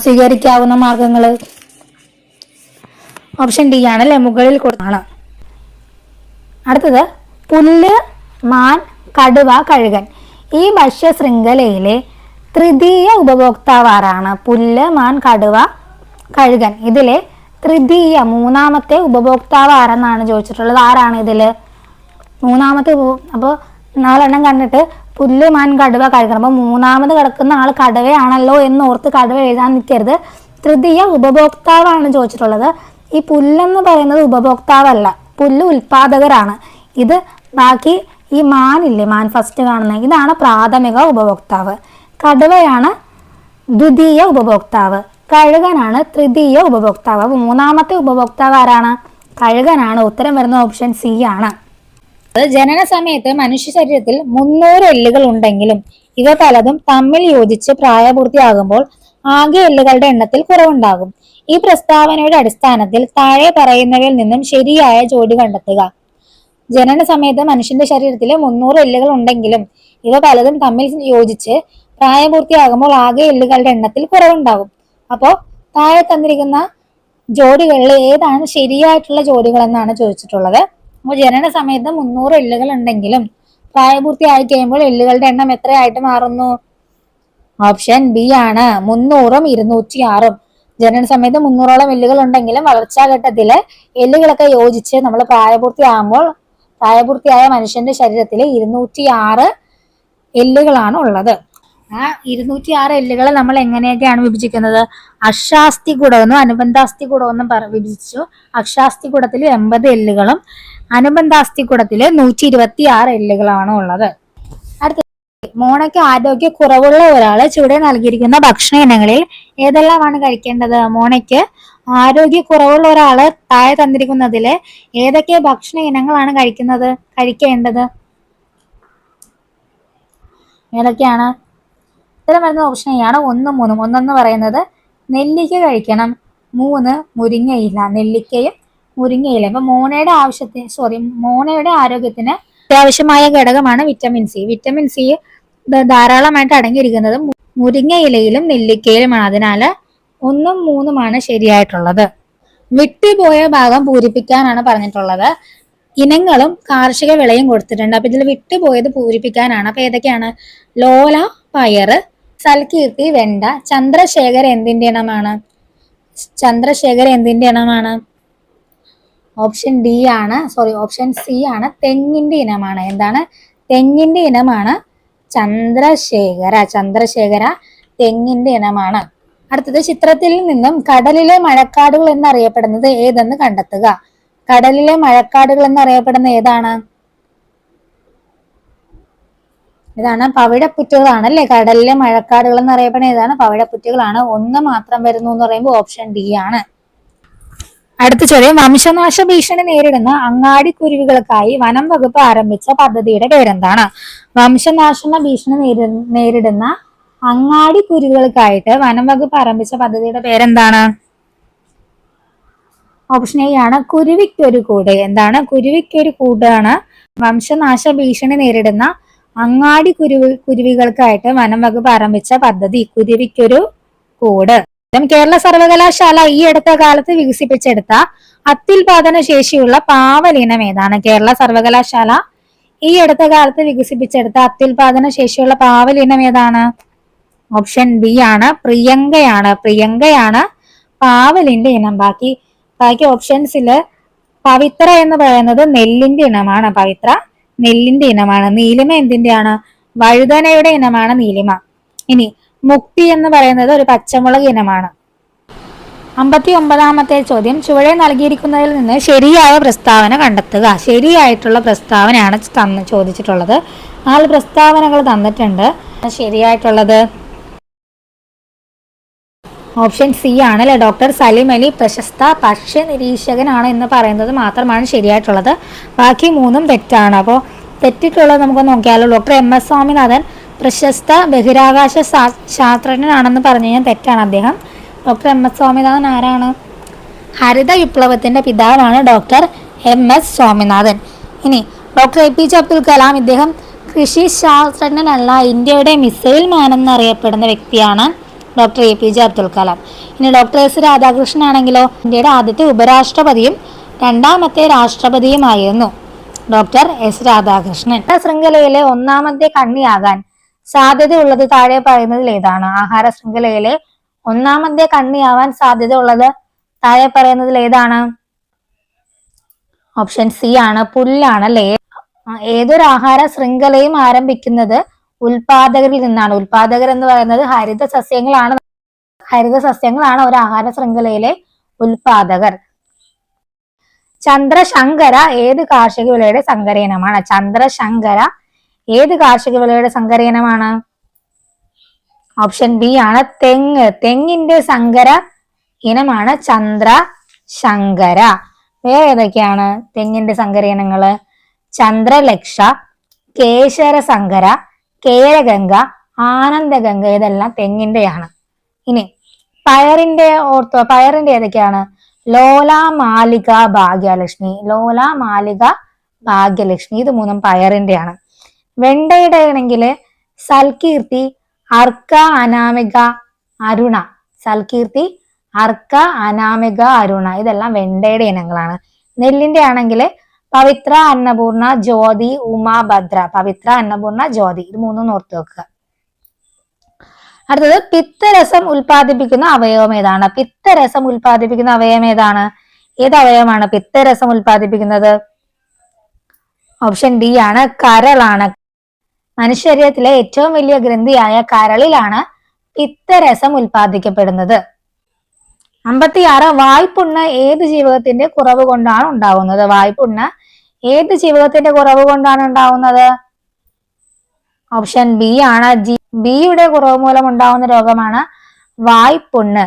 സ്വീകരിക്കാവുന്ന മാർഗങ്ങൾ? ഓപ്ഷൻ ഡി ആണ് അല്ലേ, മുകളിൽ കൊടുത്താണ്. അടുത്തത്, പുല്ല്, മാൻ, കടുവ, കഴുകൻ. ഈ ഭക്ഷ്യ ശൃംഖലയിലെ തൃതീയ ഉപഭോക്താവ് ആരാണ്? പുല്ല്, മാൻ, കടുവ, കഴുകൻ. ഇതിലെ തൃതീയ 3-മത്തെ ഉപഭോക്താവ് ആരെന്നാണ് ചോദിച്ചിട്ടുള്ളത്. ആരാണ് ഇതിൽ 3-മത്തെ? അപ്പോൾ 4 എണ്ണം കണ്ടിട്ട് പുല്ല്, മാൻ, കടുവ, കഴുകൻ. അപ്പോൾ 3-മത് കിടക്കുന്ന ആൾ കടുവയാണല്ലോ എന്ന് ഓർത്ത് കടുവ എഴുതാൻ നിൽക്കരുത്. തൃതീയ ഉപഭോക്താവാണ് ചോദിച്ചിട്ടുള്ളത്. ഈ പുല്ലെന്ന് പറയുന്നത് ഉപഭോക്താവല്ല, പുല്ല് ഉൽപാദകരാണ്. ഇത് ബാക്കി ഈ മാനില്ലേ, മാൻ ഫസ്റ്റ് കാണുന്നത്, ഇതാണ് പ്രാഥമിക ഉപഭോക്താവ്. കടുവയാണ് ദ്വിതീയ ഉപഭോക്താവ്, കഴുകനാണ് തൃതീയ ഉപഭോക്താവ്. അപ്പോൾ 3-മത്തെ ഉപഭോക്താവ് ആരാണ്? കഴുകനാണ്. ഉത്തരം വരുന്ന ഓപ്ഷൻ സി ആണ്. ജനന സമയത്ത് മനുഷ്യ ശരീരത്തിൽ 300 എല്ലുകൾ ഉണ്ടെങ്കിലും ഇവ പലതും തമ്മിൽ യോജിച്ച് പ്രായപൂർത്തിയാകുമ്പോൾ ആകെ എല്ലുകളുടെ എണ്ണത്തിൽ കുറവുണ്ടാകും. ഈ പ്രസ്താവനയുടെ അടിസ്ഥാനത്തിൽ താഴെ പറയുന്നവയിൽ നിന്നും ശരിയായ ജോഡി കണ്ടെത്തുക. ജനന സമയത്ത് മനുഷ്യന്റെ ശരീരത്തിൽ 300 എല്ലുകൾ ഉണ്ടെങ്കിലും ഇവ പലതും തമ്മിൽ യോജിച്ച് പ്രായപൂർത്തിയാകുമ്പോൾ ആകെ എല്ലുകളുടെ എണ്ണത്തിൽ കുറവുണ്ടാകും. അപ്പോൾ താഴെ തന്നിരിക്കുന്ന ജോഡികളിൽ ഏതാണ് ശരിയായിട്ടുള്ള ജോഡികൾ എന്നാണ് ചോദിച്ചിട്ടുള്ളത്. അപ്പോൾ ജനന സമയത്ത് 300 എല്ലുകൾ ഉണ്ടെങ്കിലും പ്രായപൂർത്തിയായി കഴിയുമ്പോൾ എല്ലുകളുടെ എണ്ണം എത്രയായിട്ട് മാറുന്നു? ഓപ്ഷൻ ബി ആണ്, 300ഉം 206ഉം. ജനന സമയത്ത് 300ഓളം എല്ലുകൾ ഉണ്ടെങ്കിലും വളർച്ചാഘട്ടത്തില് എല്ലുകളൊക്കെ യോജിച്ച് നമ്മൾ പ്രായപൂർത്തിയായ മനുഷ്യന്റെ ശരീരത്തിൽ 206 എല്ലുകളാണ് ഉള്ളത്. ആ 206 എല്ലുകൾ നമ്മൾ എങ്ങനെയൊക്കെയാണ് വിഭജിക്കുന്നത്? അക്ഷാസ്ഥികൂടമെന്നും അനുബന്ധാസ്ഥികൂടമെന്നും വിഭജിച്ചു. അക്ഷാസ്ഥികൂടത്തിൽ 80 എല്ലുകളും അനുബന്ധാസ്ഥികൂടത്തിൽ 126 എല്ലുകളാണ് ഉള്ളത്. അടുത്ത, മോണയ്ക്ക് ആരോഗ്യ കുറവുള്ള ഒരാള് ചുവടെ നൽകിയിരിക്കുന്ന ഭക്ഷണ ഇനങ്ങളിൽ ഏതെല്ലാമാണ് കഴിക്കേണ്ടത്? മോണയ്ക്ക് ആരോഗ്യ കുറവുള്ള ഒരാള് താഴെ തന്നിരിക്കുന്നതില് ഏതൊക്കെ ഭക്ഷണ ഇനങ്ങളാണ് കഴിക്കേണ്ടത്? ഏതൊക്കെയാണ്? ഉത്തരം വരുന്ന ഓപ്ഷൻ എ ആണ് 1, 3. 1 പറയുന്നത് നെല്ലിക്ക കഴിക്കണം, 3 മുരിങ്ങയില. നെല്ലിക്കയും മുരിങ്ങയില. അപ്പൊ മോണയുടെ ആരോഗ്യത്തിന് അത്യാവശ്യമായ ഘടകമാണ് വിറ്റമിൻ സി. വിറ്റമിൻ സി ധാരാളമായിട്ട് അടങ്ങിയിരിക്കുന്നത് മുരിങ്ങയിലയിലും നെല്ലിക്കയിലുമാണ്. അതിനാൽ 1ഉം 3ഉമാണ് ശരിയായിട്ടുള്ളത്. വിട്ടുപോയ ഭാഗം പൂരിപ്പിക്കാനാണ് പറഞ്ഞിട്ടുള്ളത്. ഇനങ്ങളും കാർഷിക വിളയും കൊടുത്തിട്ടുണ്ട്. അപ്പൊ ഇതിൽ വിട്ടുപോയത് പൂരിപ്പിക്കാനാണ്. അപ്പൊ ഏതൊക്കെയാണ്? ലോല പയറ്, സൽകീർത്തി വെണ്ട, ചന്ദ്രശേഖർ എന്തിന്റെ ഇനമാണ്? ഓപ്ഷൻ ഡി ആണ്, ഓപ്ഷൻ സി ആണ്, തെങ്ങിന്റെ ഇനമാണ്. എന്താണ്? തെങ്ങിന്റെ ഇനമാണ് ചന്ദ്രശേഖര തെങ്ങിന്റെ ഇനമാണ്. അടുത്തത് ചിത്രത്തിൽ നിന്നും കടലിലെ മഴക്കാടുകൾ എന്നറിയപ്പെടുന്നത് ഏതെന്ന് കണ്ടെത്തുക. കടലിലെ മഴക്കാടുകൾ എന്നറിയപ്പെടുന്ന ഏതാണ്? ഇതാണ് പവിഴപ്പുറ്റുകളാണ് അല്ലെ. കടലിലെ മഴക്കാടുകൾ എന്നറിയപ്പെടുന്ന ഏതാണ്? പവിഴപ്പുറ്റുകളാണ്. ഒന്ന് മാത്രം വരുന്നു എന്ന് പറയുമ്പോൾ ഓപ്ഷൻ ഡി ആണ്. അടുത്ത ചോദ്യം, വംശനാശ ഭീഷണി നേരിടുന്ന അങ്ങാടിക്കുരുവികൾക്കായി വനം വകുപ്പ് ആരംഭിച്ച പദ്ധതിയുടെ പേരെന്താണ്? വംശനാശ ഭീഷണി നേരിടുന്ന അങ്ങാടിക്കുരുവികൾക്കായിട്ട് വനം വകുപ്പ് ആരംഭിച്ച പദ്ധതിയുടെ പേരെന്താണ്? ഓപ്ഷൻ എ ആണ് കുരുവിക്കൊരു കൂട്. എന്താണ്? കുരുവിക്കൊരു കൂടാണ് വംശനാശ ഭീഷണി നേരിടുന്ന കുരുവികൾക്കായിട്ട് വനം വകുപ്പ് ആരംഭിച്ച പദ്ധതി കുരുവിക്കൊരു കൂട്. കേരള സർവകലാശാല ഈ അടുത്ത കാലത്ത് വികസിപ്പിച്ചെടുത്ത അത്യുൽപാദന ശേഷിയുള്ള പാവലിനം ഏതാണ്? കേരള സർവകലാശാല ഈ അടുത്ത കാലത്ത് വികസിപ്പിച്ചെടുത്ത അത്യുൽപാദന ശേഷിയുള്ള പാവലിനം ഏതാണ്? ഓപ്ഷൻ ബി ആണ് പ്രിയങ്കയാണ്. പ്രിയങ്കയാണ് പാവലിന്റെ ഇനം. ബാക്കി ഓപ്ഷൻസില് പവിത്ര എന്ന് പറയുന്നത് നെല്ലിന്റെ ഇനമാണ്. പവിത്ര നെല്ലിന്റെ ഇനമാണ്. നീലിമ എന്തിന്റെയാണ്? വഴുതനയുടെ ഇനമാണ് നീലിമ. ഇനി മുക്തി എന്ന് പറയുന്നത് ഒരു പച്ചമുളക് ഇനമാണ്. 59ാമത്തെ ചോദ്യം, ചുവടെ നൽകിയിരിക്കുന്നതിൽ നിന്ന് ശരിയായ പ്രസ്താവന കണ്ടെത്തുക. ശരിയായിട്ടുള്ള പ്രസ്താവനയാണ് ചോദിച്ചിട്ടുള്ളത്. 4 പ്രസ്താവനകൾ തന്നിട്ടുണ്ട്. ശരിയായിട്ടുള്ളത് ഓപ്ഷൻ സി ആണ് അല്ലെ. ഡോക്ടർ സലിം അലി പ്രശസ്ത പക്ഷി നിരീക്ഷകനാണ് എന്ന് പറയുന്നത് മാത്രമാണ് ശരിയായിട്ടുള്ളത്. ബാക്കി 3ഉം തെറ്റാണ്. അപ്പോൾ തെറ്റിട്ടുള്ളത് നമുക്ക് നോക്കിയാലോ. ഡോക്ടർ MS സ്വാമിനാഥൻ പ്രശസ്ത ബഹിരാകാശ ശാസ്ത്രജ്ഞനാണെന്ന് പറഞ്ഞു കഴിഞ്ഞാൽ തെറ്റാണ്. അദ്ദേഹം ഡോക്ടർ MS സ്വാമിനാഥൻ ആരാണ്? ഹരിത വിപ്ലവത്തിന്റെ പിതാവാണ് ഡോക്ടർ MS സ്വാമിനാഥൻ. ഇനി ഡോക്ടർ APJ അബ്ദുൽ കലാം, ഇദ്ദേഹം കൃഷി ശാസ്ത്രജ്ഞനല്ല, ഇന്ത്യയുടെ മിസൈൽ മാൻ എന്നറിയപ്പെടുന്ന വ്യക്തിയാണ് ഡോക്ടർ APJ അബ്ദുൽ കലാം. ഇനി ഡോക്ടർ S രാധാകൃഷ്ണൻ ആണെങ്കിലോ ഇന്ത്യയുടെ ആദ്യത്തെ ഉപരാഷ്ട്രപതിയും 2ാമത്തെ രാഷ്ട്രപതിയുമായിരുന്നു ഡോക്ടർ S രാധാകൃഷ്ണൻ. ശൃംഖലയിലെ 1ാമത്തെ കണ്ണിയാകാൻ സാധ്യതയുള്ളത് താഴെ പറയുന്നതിൽ ഏതാണ്? ആഹാര ശൃംഖലയിലെ 1ാമത്തെ കണ്ണിയാവാൻ സാധ്യതയുള്ളത് താഴെ പറയുന്നതിൽ ഏതാണ്? ഓപ്ഷൻ സി ആണ് പുല്ലാണ് അല്ലെ. ഏതൊരു ആഹാര ശൃംഖലയും ആരംഭിക്കുന്നത് ഉൽപാദകരിൽ നിന്നാണ്. ഉൽപാദകർ എന്ന് പറയുന്നത് ഹരിത സസ്യങ്ങളാണ് ഒരു ആഹാര ശൃംഖലയിലെ ഉൽപാദകർ. ചന്ദ്രശങ്കര ഏത് കാർഷിക വിളയുടെ സങ്കര ഇനമാണ്? ചന്ദ്രശങ്കര ഏത് കാർഷിക വിളയുടെ സങ്കര ഇനമാണ്? ഓപ്ഷൻ ബി ആണ് തെങ്ങ്. തെങ്ങിന്റെ സങ്കര ഇനമാണ് ചന്ദ്രശങ്കര. വേറെ ഏതൊക്കെയാണ് തെങ്ങിന്റെ സങ്കര ഇനങ്ങള്? ചന്ദ്രലക്ഷ, കേശര സങ്കര, കേരഗംഗ, ആനന്ദഗംഗ, ഇതെല്ലാം തെങ്ങിന്റെയാണ്. ഇനി പയറിന്റെ ഏതൊക്കെയാണ്? ലോല, മാലിക, ഭാഗ്യലക്ഷ്മി. ലോല, മാലിക, ഭാഗ്യലക്ഷ്മി, ഇത് 3ഉം പയറിന്റെയാണ്. വെണ്ടയുടെ ആണെങ്കിൽ സൽകീർത്തി, അർക്ക, അനാമിക, അരുണ. സൽകീർത്തി, അർക്ക, അനാമിക, അരുണ, ഇതെല്ലാം വെണ്ടയുടെ ഇനങ്ങളാണ്. നെല്ലിന്റെ ആണെങ്കിൽ പവിത്ര, അന്നപൂർണ, ജ്യോതി, ഉമ, ഭദ്ര. പവിത്ര, അന്നപൂർണ, ജ്യോതി, ഇത് 3ഉം ഓർത്ത് വെക്കുക. അടുത്തത് പിത്തരസം ഉൽപ്പാദിപ്പിക്കുന്ന അവയവം ഏതാണ്? പിത്തരസം ഉൽപ്പാദിപ്പിക്കുന്ന അവയവം ഏതാണ്? ഏത് അവയവമാണ് പിത്തരസം ഉൽപ്പാദിപ്പിക്കുന്നത്? ഓപ്ഷൻ ഡി ആണ് കരളാണ്. മനുഷ്യ ശരീരത്തിലെ ഏറ്റവും വലിയ ഗ്രന്ഥിയായ കരളിലാണ് പിത്തരസം ഉൽപ്പാദിക്കപ്പെടുന്നത്. 56 വായ്പുണ്ണ് ഏത് ജീവകത്തിന്റെ കുറവ് കൊണ്ടാണ് ഉണ്ടാവുന്നത്? വായ്പുണ്ണ് ഏത് ജീവകത്തിന്റെ കുറവ് കൊണ്ടാണ് ഉണ്ടാവുന്നത്? ഓപ്ഷൻ ബി ആണ്. ബിയുടെ കുറവ് മൂലം ഉണ്ടാവുന്ന രോഗമാണ് വായ്പുണ്ണ്.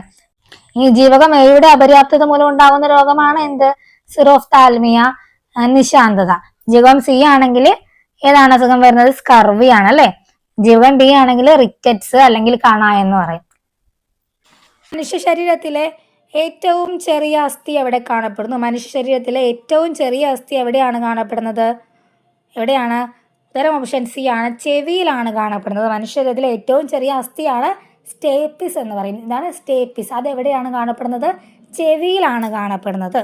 ഈ ജീവകം എയുടെ അപര്യാപ്തത മൂലം ഉണ്ടാകുന്ന രോഗമാണ് എന്ത്? സിറോഫ്താൽമിയ, നിശാന്തത. ജീവകം സി ആണെങ്കിൽ ഏതാണ് അസുഖം വരുന്നത്? സ്കർവി ആണ് അല്ലെ. ജീവകം ഡി ആണെങ്കിൽ റിക്കറ്റ്സ് അല്ലെങ്കിൽ കണ എന്ന് പറയും. മനുഷ്യ ശരീരത്തിലെ ഏറ്റവും ചെറിയ അസ്ഥി എവിടെ കാണപ്പെടുന്നു? മനുഷ്യ ശരീരത്തിലെ ഏറ്റവും ചെറിയ അസ്ഥി എവിടെയാണ് കാണപ്പെടുന്നത്? എവിടെയാണ്? ഉത്തരം ഓപ്ഷൻ സി ആണ്, ചെവിയിലാണ് കാണപ്പെടുന്നത്. മനുഷ്യ ശരീരത്തിലെ ഏറ്റവും ചെറിയ അസ്ഥിയാണ് സ്റ്റേപ്പിസ് എന്ന് പറയുന്നത്. ഇതാണ് സ്റ്റേപ്പിസ്. അത് എവിടെയാണ് കാണപ്പെടുന്നത്? ചെവിയിലാണ് കാണപ്പെടുന്നത്.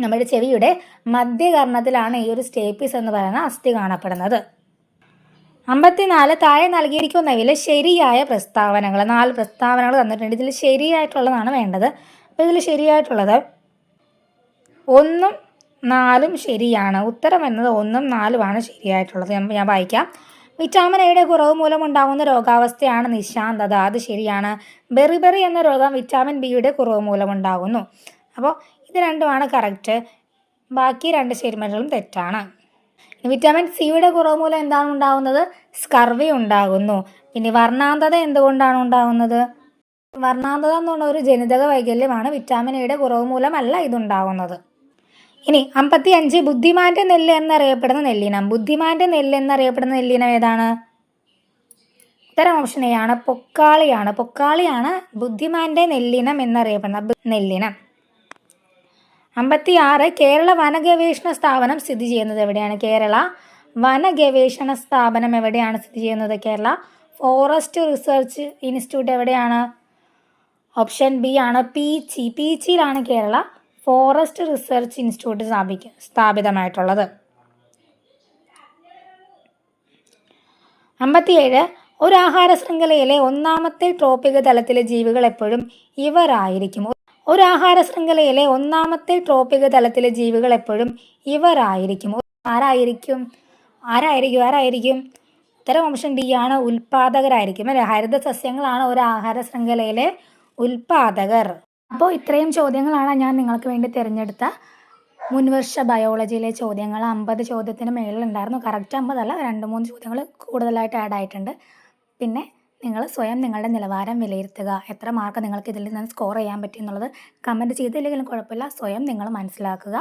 നമ്മുടെ ചെവിയുടെ മധ്യകർണത്തിലാണ് ഈ ഒരു സ്റ്റേപ്പിസ് എന്ന് പറയുന്ന അസ്ഥി കാണപ്പെടുന്നത്. 54 താഴെ നൽകിയിരിക്കുന്നവയിൽ ശരിയായ പ്രസ്താവനകൾ. 4 പ്രസ്താവനകൾ തന്നിട്ടുണ്ട്. ഇതിൽ ശരിയായിട്ടുള്ളതാണ് വേണ്ടത്. അപ്പോൾ ഇതിൽ ശരിയായിട്ടുള്ളത് 1ഉം 4ഉം ശരിയാണ്. ഉത്തരം എന്നത് 1ഉം 4ഉമാണ് ശരിയായിട്ടുള്ളത്. ഞാൻ വായിക്കാം. വിറ്റാമിൻ എയുടെ കുറവ് മൂലമുണ്ടാകുന്ന രോഗാവസ്ഥയാണ് നിശാന്തത. അത് ശരിയാണ്. ബെറിബെറി എന്ന രോഗം വിറ്റാമിൻ ബിയുടെ കുറവ് മൂലമുണ്ടാകുന്നു. അപ്പോൾ ഇത് രണ്ടുമാണ് കറക്റ്റ്. ബാക്കി 2 സ്റ്റേറ്റ്മെൻറ്റുകളും തെറ്റാണ്. വിറ്റാമിൻ സിയുടെ കുറവ് മൂലം എന്താണ് ഉണ്ടാകുന്നത്? സ്കർവി ഉണ്ടാകുന്നു. പിന്നെ വർണ്ണാന്തത എന്തുകൊണ്ടാണ് ഉണ്ടാകുന്നത്? വർണ്ണാന്തത എന്ന് പറഞ്ഞ ഒരു ജനിതക വൈകല്യമാണ്. വിറ്റാമിൻ എയുടെ കുറവ് മൂലമല്ല ഇതുണ്ടാകുന്നത്. ഇനി 55 ബുദ്ധിമാന്റെ നെല്ല് എന്നറിയപ്പെടുന്ന നെല്ലിനം. ബുദ്ധിമാന്റെ നെല്ല് എന്നറിയപ്പെടുന്ന നെല്ലിനം ഏതാണ്? ഉത്തരം ഓപ്ഷൻ എ ആണ്, പൊക്കാളിയാണ്. പൊക്കാളിയാണ് ബുദ്ധിമാന്റെ നെല്ലിനം എന്നറിയപ്പെടുന്ന നെല്ലിനം. 56 കേരള വനഗവേഷണ സ്ഥാപനം സ്ഥിതി ചെയ്യുന്നത് എവിടെയാണ്? കേരള വനഗവേഷണ സ്ഥാപനം എവിടെയാണ് സ്ഥിതി ചെയ്യുന്നത്? കേരള ഫോറസ്റ്റ് റിസർച്ച് ഇൻസ്റ്റിറ്റ്യൂട്ട് എവിടെയാണ്? ഓപ്ഷൻ ബി ആണ്, പീച്ചി. പീച്ചിയിലാണ് കേരള ഫോറസ്റ്റ് റിസർച്ച് ഇൻസ്റ്റിറ്റ്യൂട്ട് സ്ഥാപിതമായിട്ടുള്ളത്. 57 ഒരു ആഹാര ശൃംഖലയിലെ ഒന്നാമത്തെ ട്രോപ്പിക തലത്തിലെ ജീവികൾ എപ്പോഴും ഇവരായിരിക്കും. ഒരു ആഹാര ശൃംഖലയിലെ ഒന്നാമത്തെ ട്രോപ്പിക തലത്തിലെ ജീവികൾ എപ്പോഴും ഇവരായിരിക്കും. ആരായിരിക്കും? ഉത്തരം ഓപ്ഷൻ ഡി ആണ്, ഉൽപാദകരായിരിക്കും. അല്ലെ, ഹരിത സസ്യങ്ങളാണ് ഒരു ആഹാര ശൃംഖലയിലെ ഉൽപാദകർ. അപ്പോൾ ഇത്രയും ചോദ്യങ്ങളാണ് ഞാൻ നിങ്ങൾക്ക് വേണ്ടി തിരഞ്ഞെടുത്ത മുൻവർഷ ബയോളജിയിലെ ചോദ്യങ്ങൾ. 50 ചോദ്യത്തിന് മേളിലുണ്ടായിരുന്നു. കറക്റ്റ് 50 അല്ല, 2-3 ചോദ്യങ്ങൾ കൂടുതലായിട്ട് ആഡ് ആയിട്ടുണ്ട്. പിന്നെ നിങ്ങൾ സ്വയം നിങ്ങളുടെ നിലവാരം വിലയിരുത്തുക. എത്ര മാർക്ക് നിങ്ങൾക്ക് ഇതിൽ നിന്ന് സ്കോർ ചെയ്യാൻ പറ്റും എന്നുള്ളത് കമൻറ്റ് ചെയ്തില്ലെങ്കിലും കുഴപ്പമില്ല. സ്വയം നിങ്ങൾ മനസ്സിലാക്കുക.